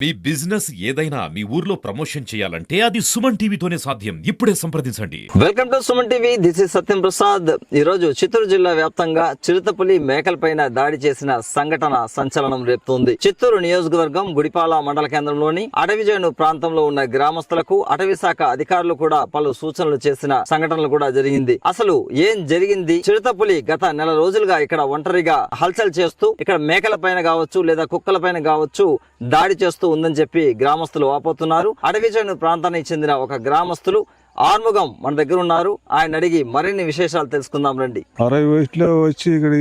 మీ business ఏదైనా మీ ఊర్లో promotion చేయాలంటే అది సుమన్ టీవీతోనే సాధ్యం. ఇప్పుడే సంప్రదించండి. Welcome to Suman TV. This is Satyam Prasad. ఈ రోజు చిత్తూరు జిల్లా వ్యాప్తంగా చిరుతపులి మేకలపైన దాడి చేసిన సంఘటన సంచలనం రేపుతోంది. చిత్తూరు నియోజకవర్గం గుడిపాల మండల కేంద్రంలోని అటవీజేను ప్రాంతంలో ఉన్న గ్రామస్తులకు అటవీ శాఖ అధికారులు కూడా పలు సూచనలు చేసిన సంఘటనలు కూడా జరిగింది. అసలు ఏం జరిగింది? చిరుతపులి గత నెల రోజులుగా ఇక్కడ ఒంటరిగా హల్చల్ చేస్తూ ఇక్కడ మేకల పైన కావచ్చు లేదా కుక్కల పైన కావచ్చు దాడి చేస్తూ ఉందని చెప్పి గ్రామస్తులు వాపోతున్నారు. అటవీజేను ప్రాంతానికి చెందిన ఒక గ్రామస్తులు ఆర్ముగం మన దగ్గర ఉన్నారు. ఆయన అడిగి మరిన్ని విశేషాలు తెలుసుకుందాం రండి. 60 వయసులో వచ్చి ఇక్కడ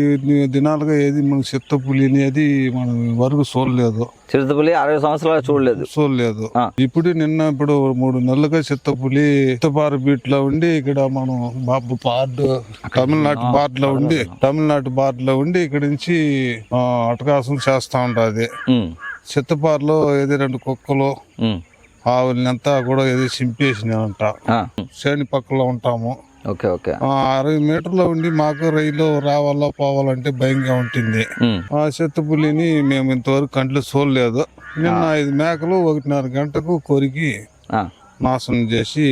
దినాలుగా ఏది మన చిత్తపులి అనేది మనం వరకు చూడలేదు. చిరుతపులి 60 సంవత్సరాలు చూడలేదు. ఇప్పుడు 3 నెలలుగా చిత్తపులి చిత్తపార బీట్ లో ఉండి ఇక్కడ మనం బాబు పార్డు తమిళనాడు బార్డర్ లో ఉండి ఇక్కడ నుంచి అటకాసం చేస్తా ఉంటది. చిత్తపారలో ఏది 2 కుక్కలు ఆవులంతా కూడా ఏదో చింపేసినాయంట. శని పక్కలో ఉంటాము. 60 మీటర్లో ఉండి మాకు రైలు రావాలా పోవాలంటే భయంగా ఉంటుంది. ఆ చిత్తపులిని మేము ఇంతవరకు కంట్లో చూడలేదు. నిన్న 5 మేకలు 1:30 గంటకు కొరికి నాశనం చేసి.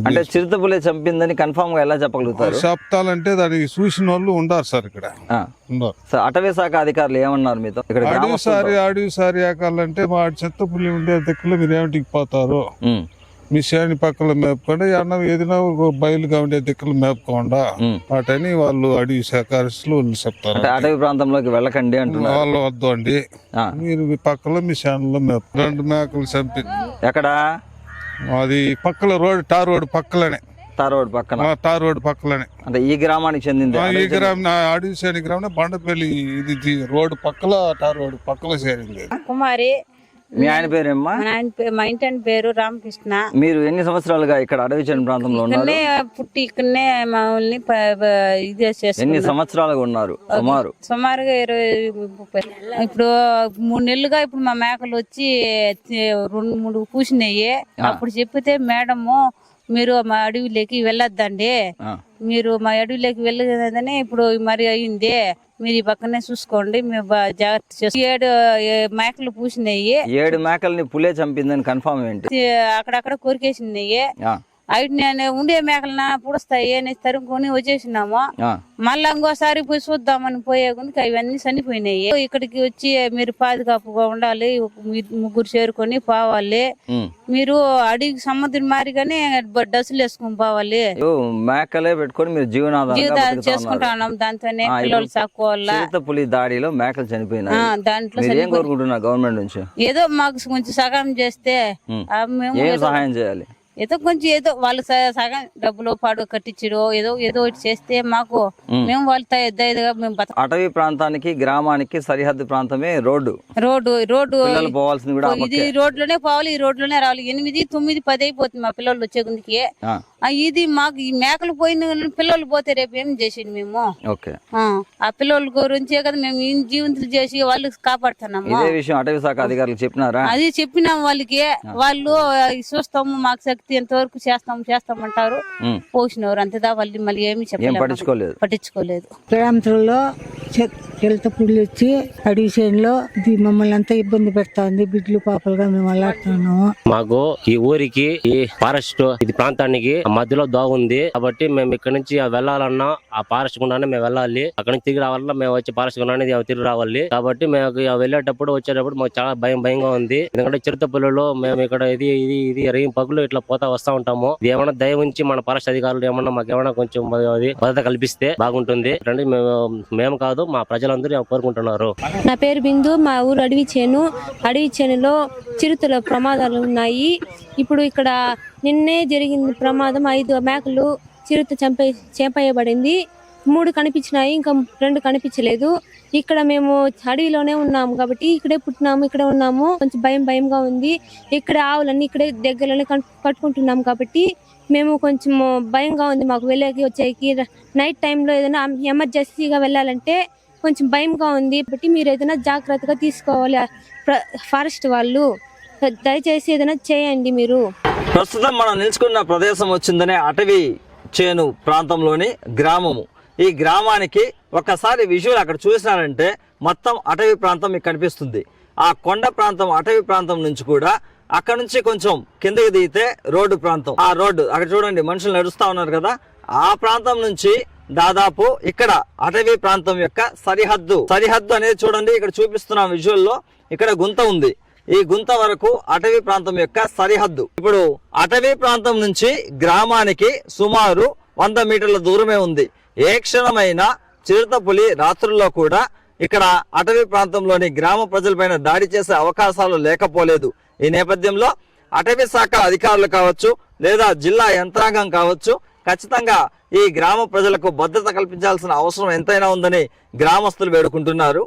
అంటే చిరుతపులి చంపిందని కన్ఫర్మ్ గా ఎలా చెప్పగలుగుతారు? చెప్తాలంటే దానికి చూసిన వాళ్ళు ఉండారు సార్ ఇక్కడ. అటవీ శాఖ అధికారులు ఏమన్నారు మీతో? అడవిసారి ఏకాలంటే మా చిత్తపులి ఉండే దగ్గర మీరు ఏమిటికి పోతారు, మీ శని పక్కల మేపుకోండి, ఏదైనా బయలుగా ఉండే దిక్కులు మేపుకోండా వాటని వాళ్ళు అడవి శాఖలు చెప్తారు. అటవీ ప్రాంతంలోకి వెళ్ళకండి అంటున్నారు. వాళ్ళు వద్దు అండి, మీరు మీ పక్కలో మీ శనిలో మేపు. 2 మేకలు చంపి ఎక్కడ? అది పక్కల టార్ రోడ్ పక్కలనే. టార్ రోడ్ పక్కలనే. అంటే ఈ గ్రామానికి చెందింది. ఈ గ్రామం అడవి శని గ్రామం బండపల్లి. ఇది రోడ్ పక్కల టార్ రోడ్ పక్కల చేరింది. కుమారి. మీ ఆయన పేరేమ్మా? మా ఇంటి ఆయన పేరు రామకృష్ణ. మీరు ఎన్ని సంవత్సరాలుగా ఇక్కడ అడవిచేను ప్రాంతంలో ఉన్నారు? పుట్టి ఇక్కడనే మామూలు ఎన్ని సంవత్సరాలుగా ఉన్నారు? సుమారుగా 20-30. ఇప్పుడు 3 నెలలుగా ఇప్పుడు మా మేకలు వచ్చి 2-3 పూసినాయి. అప్పుడు చెప్పితే మేడము మీరు మా అడవిలోకి వెళ్ళొద్దండి, మీరు మా అడవిలోకి వెళ్ళదని ఇప్పుడు మరి అయింది, మీరు ఈ పక్కనే చూసుకోండి, మేము జాగ్రత్త చేస్తాం. 7 మేకలు పూసినాయి. 7 మేకల్ని పులే చంపిందని కన్ఫర్మ్ ఏంటి? అక్కడక్కడ కొరికేసినాయి. అవి నేను ఉండే మేకలన పుడుస్తాయి అని తరుముకొని వచ్చేసినాము. మళ్ళా ఇంకోసారి పోయి చూద్దామని పోయే కొద్దికి అవన్నీ చనిపోయినాయి. ఇక్కడికి వచ్చి మీరు పాదుకాపుగా ఉండాలి, 3 చేరుకొని పోవాలి, మీరు అడిగి సముద్రం మారిగానే డస్సులు వేసుకొని పోవాలి. మేకలే పెట్టుకొని మీరు జీవనాధారం చేసుకుంటా ఉన్నాం. దాంతోనే పిల్లలు సాకోవాలా. చిరుతపులి దాడిలో మేకలు చనిపోయినాయి. దాంట్లో ఏం కోరుకుంటున్నా గవర్నమెంట్ నుంచి? ఏదో మాకు కొంచెం సహాయం చేస్తే మేము సహాయం చేయాలి. ఏదో వాళ్ళు సగం డబ్బులు పాడు కట్టించడు, ఏదో ఒకటి చేస్తే మాకు మేము వాళ్ళు మేము అటవీ ప్రాంతానికి గ్రామానికి సరిహద్దు ప్రాంతమే రోడ్డు పోవాల్సింది కూడా ఇది రోడ్లోనే పోవాలి, ఈ రోడ్లోనే రావాలి. 8, 9, 10 అయిపోతుంది మా పిల్లలు వచ్చే గుందికి. ఇది మాకు ఈ మేకలు పోయిన పిల్లలు పోతే రేపు ఏం చేసేది మేము? ఆ పిల్లల గురించే కదా మేము జీవంతులు చేసి వాళ్ళు కాపాడుతున్నాము. ఇదే విషయం అటవీ శాఖ అధికారులు చెప్పినారా? అది చెప్పినాం వాళ్ళకి. వాళ్ళు చూస్తాము, మాకు శక్తి ఎంతవరకు చేస్తామంటారు. పోసినవారు అంతేదా, వాళ్ళు మళ్ళీ ఏమి పట్టించుకోలేదు. గ్రామంలో చిరుతపులి వచ్చి అడవి చేనులో మమ్మల్ని అంతా ఇబ్బంది పెడతాంది. బిడ్డలు పాపలుగా మేము అలాడుతున్నాము. మాకు ఈ ఊరికి ఈ ఫారెస్ట్ ఇది ప్రాంతానికి మధ్యలో దోవ ఉంది కాబట్టి మేము ఇక్కడ నుంచి వెళ్ళాలన్నా ఆ ఫారెస్ట్ గుండానే మేము వెళ్ళాలి. అక్కడ నుంచి తిరిగి రావాలన్నా మేము వచ్చి ఫారెస్ట్ గుండానే తిరిగి రావాలి. కాబట్టి మేము వెళ్ళేటప్పుడు వచ్చేటప్పుడు మాకు చాలా భయంగా ఉంది. ఎందుకంటే చిరుతపులిలో మేము ఇక్కడ ఇది రేం పగులు ఇట్లా పోతా వస్తా ఉంటాము. ఇది ఏమైనా దయ ఉంచి మన ఫారెస్ట్ అధికారులు ఏమన్నా మాకు ఏమైనా కొంచెం భద్రత కల్పిస్తే బాగుంటుంది. మేము కాదు మా ప్రజలందరూ కోరుకుంటున్నారు. నా పేరు బిందు. మా ఊరు అడవి చేనులో చిరుతల ప్రమాదాలు ఉన్నాయి. ఇప్పుడు ఇక్కడ నిన్నే జరిగింది ప్రమాదం. 5 మేకలు చిరుత చంపేయబడింది. 3 కనిపించినాయి, ఇంకా 2 కనిపించలేదు. ఇక్కడ మేము అడవిలోనే ఉన్నాము కాబట్టి ఇక్కడే పుట్టినాము, ఇక్కడే ఉన్నాము. కొంచెం భయంగా ఉంది. ఇక్కడ ఆవులన్నీ ఇక్కడే దగ్గరలోనే కట్టుకుంటున్నాము కాబట్టి మేము కొంచెం భయంగా ఉంది మాకు వెళ్ళేకి వచ్చేకి. నైట్ టైంలో ఏదైనా ఎమర్జెన్సీగా వెళ్ళాలంటే కొంచెం భయంగా ఉంది కాబట్టి మీరు ఏదైనా జాగ్రత్తగా తీసుకోవాలి. ఫారెస్ట్ వాళ్ళు దయచేసి ఏదైనా చేయండి. మీరు ప్రస్తుతం మనం నిలుచుకున్న ప్రదేశం వచ్చిందనే అటవీ చేను ప్రాంతంలోని గ్రామము. ఈ గ్రామానికి ఒక్కసారి విజువల్ అక్కడ చూసినారంటే మొత్తం అటవీ ప్రాంతం మీకు కనిపిస్తుంది. ఆ కొండ ప్రాంతం అటవీ ప్రాంతం నుంచి కూడా అక్కడ నుంచి కొంచెం కిందకి దిగితే రోడ్డు ప్రాంతం, ఆ రోడ్డు అక్కడ చూడండి మనుషులు నడుస్తా ఉన్నారు కదా, ఆ ప్రాంతం నుంచి దాదాపు ఇక్కడ అటవీ ప్రాంతం యొక్క సరిహద్దు అనేది చూడండి ఇక్కడ చూపిస్తున్న విజువల్ లో ఇక్కడ గుంత ఉంది, ఈ గుంత వరకు అటవీ ప్రాంతం యొక్క సరిహద్దు. ఇప్పుడు అటవీ ప్రాంతం నుంచి గ్రామానికి సుమారు 100 మీటర్ల దూరమే ఉంది. ఏ క్షణమైనా చిరుతపులి రాత్రుల్లో కూడా ఇక్కడ అటవీ ప్రాంతంలోని గ్రామ ప్రజలపైన దాడి చేసే అవకాశాలు లేకపోలేదు. ఈ నేపథ్యంలో అటవీ శాఖ అధికారులు కావచ్చు లేదా జిల్లా యంత్రాంగం కావచ్చు ఖచ్చితంగా ఈ గ్రామ ప్రజలకు భద్రత కల్పించాల్సిన అవసరం ఎంతైనా ఉందని గ్రామస్తులు వేడుకుంటున్నారు.